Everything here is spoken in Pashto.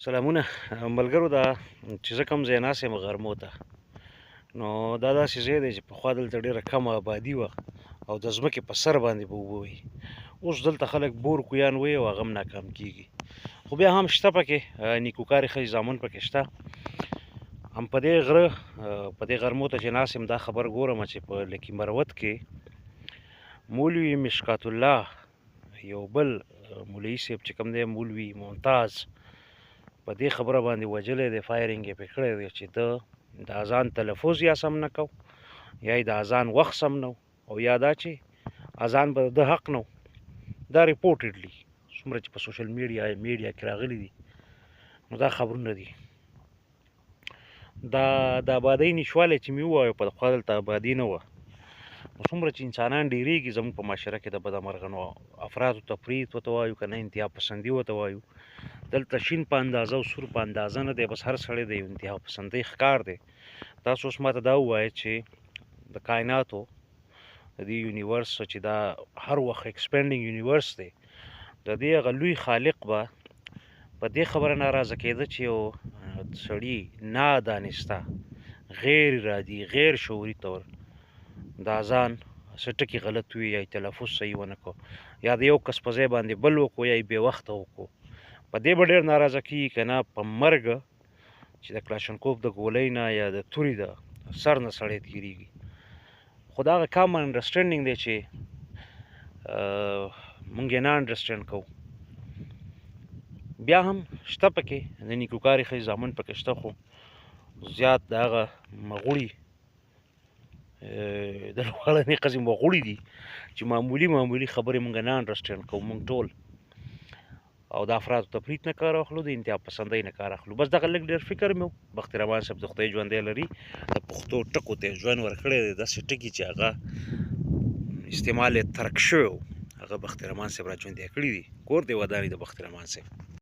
سلامونه ملګرو دا چې زه کوم ځای ناست یم غرمو ته نو دا داسې ځای دی چې پخوا دلته ډېره کمه آبادي وه او د ځمکې په سر باندې به اوبه وي. اوس دلته خلک بور کویان وایي او هغه هم ناکام کېږي، خو بیا هم شته پکې نیکوکارې ښځې زامن پکې شته. هم په دې غره په دې غرمو ته چې ناست یم دا خبر ګورم چې په لکي مروت کې مولوي مشکات الله یو بل مولوي صاحب چې کوم دی مولوي ممتاز په دې خبره باندې وجلی دی، فایرینګ یې پرې کړی دی چې ده د اذان تلفظ یا سم نه کو یا یې د اذان وخت سم نه او یا دا چې اذان به د حق نه دا ریپورټډلی څومره چې په سوشل میډیا کې راغلي دي نو دا خبرونه دي. دا د آبادۍ نشوالی چې مې ووایو په پخوا دلته آبادي نه وه، نو څومره چې انسانان ډېرېږي زموږ په معاشره کې د بدمرغنو افرادو تفریط ورته وایو که نه انتها پسندي ورته وایو، دلته شین په اندازه او سور په اندازه نه دی، بس هر سړی د یو انتها پسندۍ ښکار دی. تاسو اوس ماته دا ووایئ چې د کائناتو د دې یونیورس چې دا هر وخت ایکسپینډینګ یونیورس دی د دې هغه لوی خالق به په دې خبره ناراضه کېده چې یو سړي نادانسته غیر ارادي غیر شعوري طور د اذان څه ټکي غلط وي یا تلفظ صحیح ونه کړو یا د یو کس په ځای باندې بل وکړو یا یې بې وخته وکړو، په دې به ډېر ناراضه کېږي که نه په مرګ چې د کلاشنکوف د ګولۍ نه یا د تورې د سر نه سړی تېرېږي. خو دا هغه کامن انډرسټینډینګ دی چې موږ یې نه انډرسټینډ کوو. بیا هم شته پکې د نیکوکارې ښځې زامن پکې شته، خو زیات د هغه مغوړي د لوړنې ښځې مغوړي دي چې معمولي خبرې موږ نه انډرسټینډ کوو موږ ټول، او د افرادو تفریط نه کار اخلو، د انتها پسندۍ نه کار اخلو. بس دغه لږ ډېر فکر مې و. بختي رحمان صاحب د خدای ژوندی لري د پښتو ټکو ته یې ژوند ورکړی دی، داسې ټکي چې هغه استعمال یې ترک شوی و هغه بختي رحمان صاحب را ژوندی کړي دي. کور دې ودان وي د بختي رحمان صاحب.